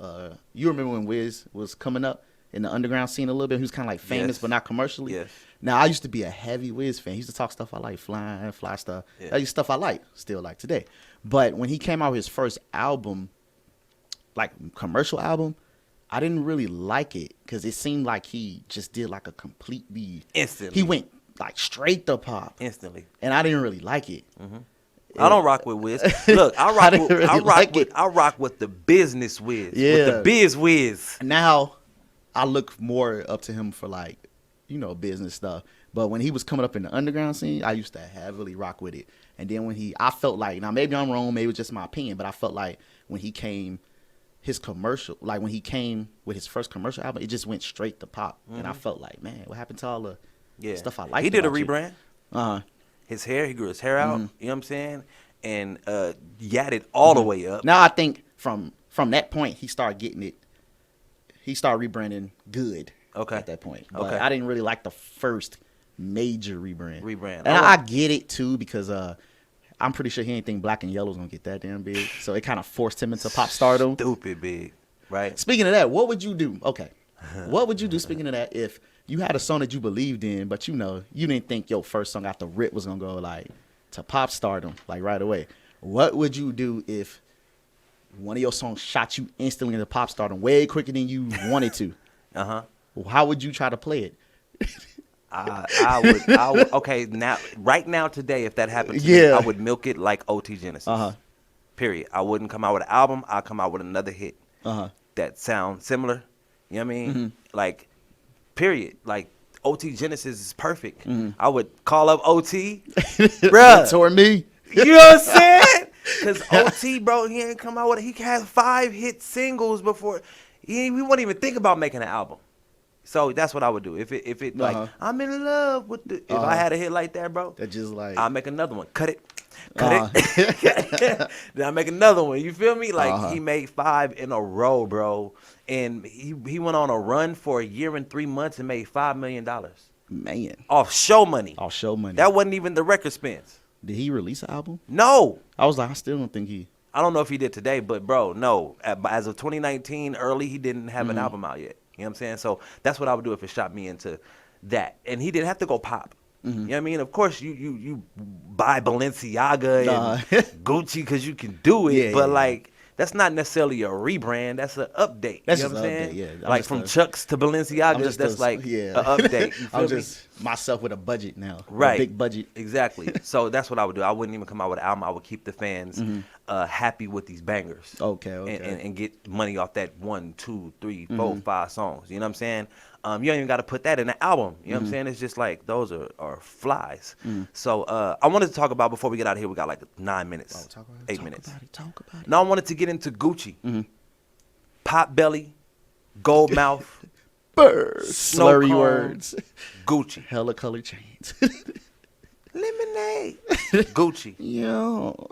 S1: you remember when Wiz was coming up in the underground scene a little bit? He was kind of like famous,
S2: Yes.
S1: but not commercially.
S2: Yes.
S1: Now I used to be a heavy Wiz fan. He used to talk stuff I like, fly stuff.
S2: Yeah.
S1: That stuff I like, still like today. But when he came out with his first album, like commercial album, I didn't really like it because it seemed like he just did like a completely
S2: Instantly.
S1: He went like straight to pop,
S2: Instantly.
S1: and I didn't really like it.
S2: I don't rock with Wiz. Look, I
S1: didn't really like it.
S2: rock with the business Wiz. With
S1: Yeah.
S2: the biz Wiz.
S1: Now I look more up to him for like, you know, business stuff. But when he was coming up in the underground scene, I used to heavily rock with it. And then I felt like, now maybe I'm wrong, maybe it's just my opinion, but I felt like when he came, his commercial, like when he came with his first commercial album, it just went straight to pop. And I felt like, man, what happened to all the stuff I liked?
S2: He did a
S1: about you?
S2: rebrand. His hair, he grew his hair out. You know what I'm saying? And yatted all the way up.
S1: Now I think from that point, he started getting it. He started rebranding good.
S2: Okay.
S1: At that point, but
S2: Okay.
S1: I didn't really like the first major rebrand.
S2: Rebrand.
S1: And I get it too because I'm pretty sure he ain't think Black and Yellow's gonna get that damn big, so it kind of forced him into pop stardom.
S2: Stupid big, right?
S1: Speaking of that, what would you do? Okay, what would you do? Speaking of that, if you had a song that you believed in, but you didn't think your first song after Rip was gonna go like to pop stardom like right away, what would you do if one of your songs shot you instantly into pop stardom way quicker than you wanted to? How would you try to play it?
S2: I would. Okay, right now, today, if that happened to me, I would milk it like OT Genesis. Period. I wouldn't come out with an album. I'll come out with another hit that sounds similar. You know what I mean? Like, period. Like, OT Genesis is perfect. I would call up OT, bruh.
S1: Or me.
S2: You know what I'm saying? Because OT, bro, he ain't come out with it. He had 5 hit singles before. We wouldn't even think about making an album. So that's what I would do. If it like I'm in love with the. If I had a hit like that, bro,
S1: that just like
S2: I'll make another one. Cut it. Then I make another one. You feel me? Like he made 5 in a row, bro, and he went on a run for a year and 3 months and made $5 million.
S1: Man,
S2: off show money.
S1: Off show money.
S2: That wasn't even the record spends.
S1: Did he release an album?
S2: No.
S1: I was like, I still don't think he.
S2: I don't know if he did today, but bro, no. As of 2019, early, he didn't have an album out yet. You know what I'm saying? So that's what I would do if it shot me into that. And he didn't have to go pop. You know what I mean? Of course, you buy Balenciaga and Gucci because you can do it, but like that's not necessarily a rebrand. That's an update.
S1: That's
S2: you know what I'm saying?
S1: Update, yeah.
S2: Like from Chucks to Balenciagas, that's like an update. You feel
S1: I'm
S2: me?
S1: just myself with a budget now.
S2: Right.
S1: A big budget.
S2: Exactly. So that's what I would do. I wouldn't even come out with an album. I would keep the fans happy with these bangers.
S1: Okay.
S2: And get money off that 1, 2, 3, 4, 5 songs. You know what I'm saying? You don't even got to put that in the album. You know what I'm saying? It's just like those are flies. So I wanted to talk about, before we get out of here, we got like 9 minutes, 8 minutes.
S1: Talk about it.
S2: Now I wanted to get into Gucci. Pot belly, gold mouth,
S1: slurry
S2: cone,
S1: words,
S2: Gucci.
S1: hella color chains.
S2: Lemonade. Gucci.
S1: Yo.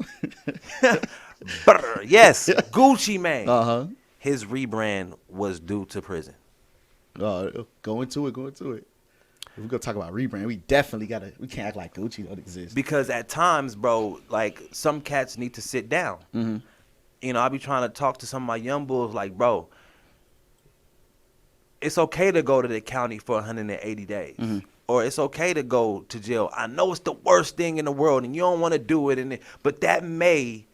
S2: Yes, Gucci Mane.
S1: His
S2: rebrand was due to prison.
S1: Go into it. If we're gonna talk about rebrand, we definitely we can't act like Gucci don't exist.
S2: Because at times, bro, like some cats need to sit down. You know, I be trying to talk to some of my young bulls like, bro, it's okay to go to the county for 180 days. Or it's okay to go to jail. I know it's the worst thing in the world and you don't want to do it, but that may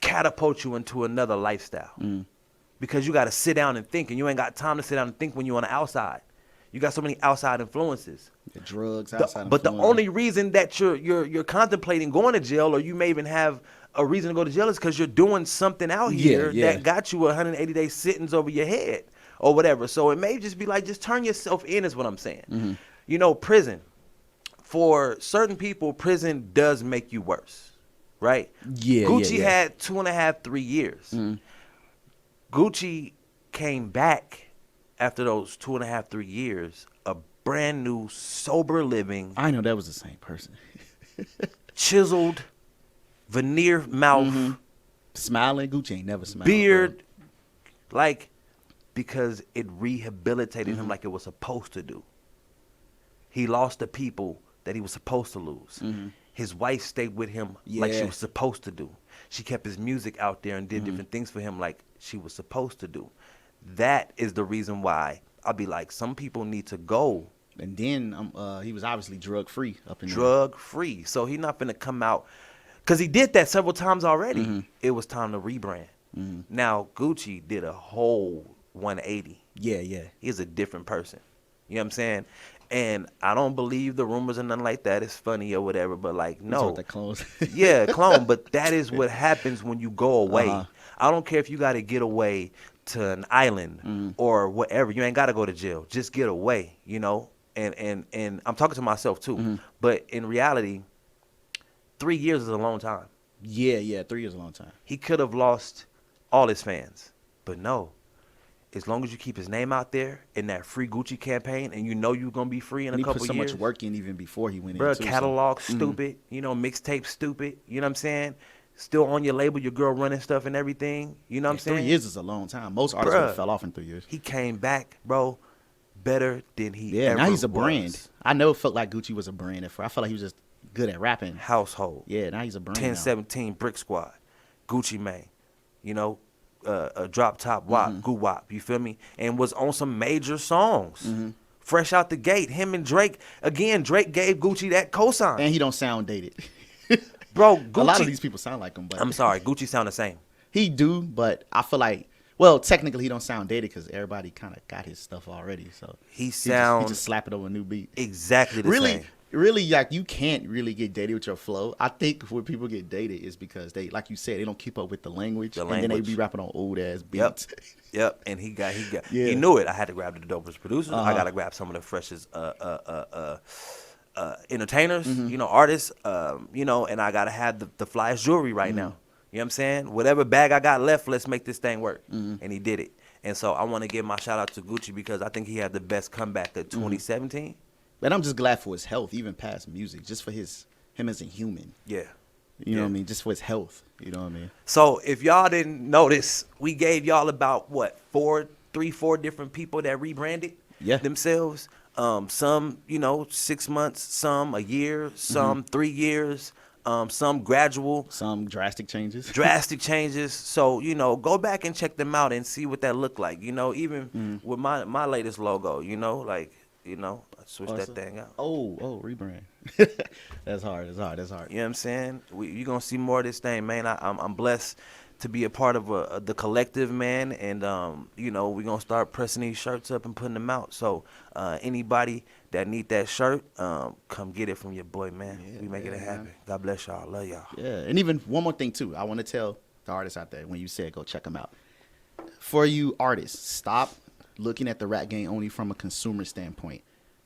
S2: catapult you into another lifestyle. Because you got to sit down and think, and you ain't got time to sit down and think when you're on the outside. You got so many outside influences.
S1: The drugs, outside
S2: But the only reason that you're contemplating going to jail, or you may even have a reason to go to jail, is because you're doing something out here that got you 180-day sittings over your head or whatever. So it may just be like, just turn yourself in is what I'm saying. You know, prison. For certain people, prison does make you worse, right? Gucci had 2.5, 3 years. Gucci came back after those 2.5, 3 years, a brand new, sober living.
S1: I know that was the same person.
S2: Chiseled, veneer mouth.
S1: Smiling. Gucci ain't never smiled.
S2: Beard. Like, because it rehabilitated him like it was supposed to do. He lost the people that he was supposed to lose. His wife stayed with him like she was supposed to do. She kept his music out there and did different things for him like she was supposed to do. That is the reason why I'll be like, some people need to go.
S1: And then he was obviously drug free up in
S2: drug free. So he's not finna come out, because he did that several times already. It was time to rebrand. Now Gucci did a whole 180. He's a different person. You know what I'm saying? And I don't believe the rumors and nothing like that. It's funny or whatever, but like, no.
S1: That clones.
S2: Clone. But that is what happens when you go away. I don't care if you got to get away to an island or whatever. You ain't got to go to jail. Just get away, you know? And I'm talking to myself too. But in reality, 3 years is a long time.
S1: 3 years is a long time.
S2: He could have lost all his fans, but no. As long as you keep his name out there in that free Gucci campaign, and you know you're gonna be free in a couple years.
S1: He put so much work in even before he went in.
S2: Bro, catalog stupid, you know, mixtape stupid. You know what I'm saying? still on your label, your girl running stuff and everything. You know what I'm saying?
S1: 3 years is a long time. Most artists would have fell off in 3 years.
S2: He came back, bro, better than he
S1: Yeah,
S2: ever
S1: now he's a
S2: was.
S1: brand. I never felt like Gucci was a brand at first. I felt like he was just good at rapping.
S2: Household.
S1: Yeah, now he's a brand.
S2: 1017 Brick Squad, Gucci Mane, you know, Drop Top Wop, Goo Wop, you feel me? And was on some major songs. Fresh out the gate, him and Drake. Again, Drake gave Gucci that cosign.
S1: And he don't sound dated.
S2: Bro, Gucci.
S1: A lot of these people sound like him, but
S2: I'm sorry, Gucci sound the same.
S1: he do, but I feel like, well, technically he don't sound dated because everybody kind of got his stuff already. So
S2: He
S1: just slap it over a new beat.
S2: exactly the
S1: Really,
S2: same.
S1: really, like you can't really get dated with your flow. I think when people get dated is because they, like you said, they don't keep up with the language, and then they be rapping on old ass beats.
S2: Yep, and he
S1: Yeah.
S2: he knew it. I had to grab the dopest producers. I got to grab some of the freshest entertainers, you know, artists, you know, and I got to have the flyest jewelry right now. You know what I'm saying? Whatever bag I got left, let's make this thing work. And he did it. And so I want to give my shout out to Gucci because I think he had the best comeback of 2017.
S1: But I'm just glad for his health, even past music, just for him as a human.
S2: Yeah.
S1: You know what I mean? Just for his health. You know what I mean?
S2: So if y'all didn't notice, we gave y'all about what, 4 different people that rebranded themselves. Some, you know, 6 months, some a year, some 3 years, some gradual,
S1: Some drastic changes.
S2: drastic changes. So, you know, go back and check them out and see what that looked like. You know, even with my latest logo, you know, like, you know, I switched that thing out.
S1: Oh, rebrand. That's hard. That's hard. That's hard.
S2: You know what I'm saying? You're going to see more of this thing, man. I'm blessed to be a part of the collective, man. And, you know, we're going to start pressing these shirts up and putting them out. So anybody that need that shirt, come get it from your boy, man. We making it happen. Man. God bless y'all. Love y'all.
S1: Yeah. And even one more thing, too. I want to tell the artists out there when you said go check them out. For you artists, stop looking at the rap game only from a consumer standpoint.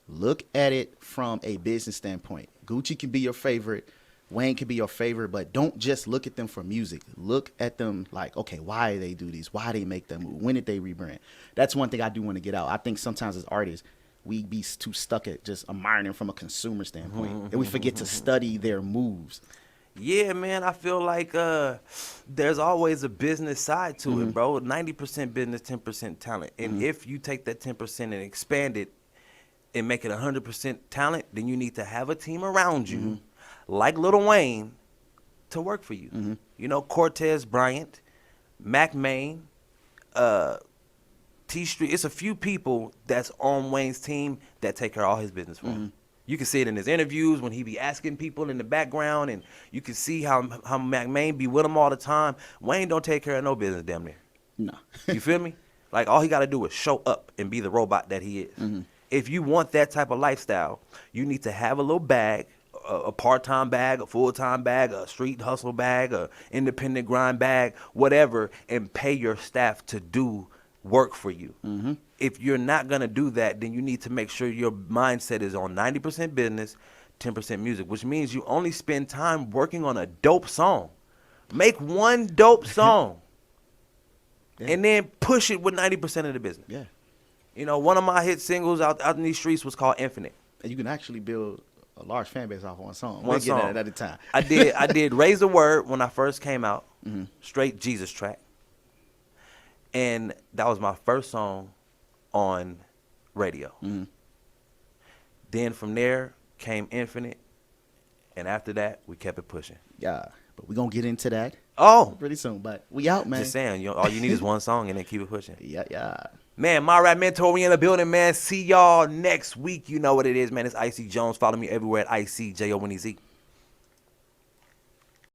S1: Look at it from a business standpoint. Gucci can be your favorite. Wayne can be your favorite, but don't just look at them for music. Look at them like, okay, why they do these? Why they make them move? When did they rebrand? That's one thing I do want to get out. I think sometimes as artists, we be too stuck at just admiring them from a consumer standpoint, and we forget to study their moves.
S2: Yeah, man, I feel like there's always a business side to it, bro. 90% business, 10% talent. And if you take that 10% and expand it and make it 100% talent, then you need to have a team around you, like Lil Wayne, to work for you. You know, Cortez Bryant, Mac Maine, T Street. It's a few people that's on Wayne's team that take care of all his business for him. You can see it in his interviews when he be asking people in the background, and you can see how Mac Maine be with him all the time. Wayne don't take care of no business damn near.
S1: No.
S2: You feel me? Like, all he got to do is show up and be the robot that he is. If you want that type of lifestyle, you need to have a little bag, a part-time bag, a full-time bag, a street hustle bag, a independent grind bag, whatever, and pay your staff to do work for you. If you're not going to do that, then you need to make sure your mindset is on 90% business, 10% music, which means you only spend time working on a dope song. Make one dope song and then push it with 90% of the business.
S1: Yeah.
S2: You know, one of my hit singles out in these streets was called Infinite.
S1: And you can actually build a large fan base off one song.
S2: One
S1: We'll
S2: song.
S1: get that at a time.
S2: I did Raise the Word when I first came out, straight Jesus track. And that was my first song on radio. Then from there came Infinite, and after that, we kept it pushing.
S1: Yeah, but we're going to get into that pretty soon. But we out, man.
S2: Just saying, all you need is one song and then keep it pushing.
S1: Yeah.
S2: Man, my rap mentor, we in the building, man. See y'all next week. You know what it is, man. It's Icy Jones. Follow me everywhere at ICJONEZ.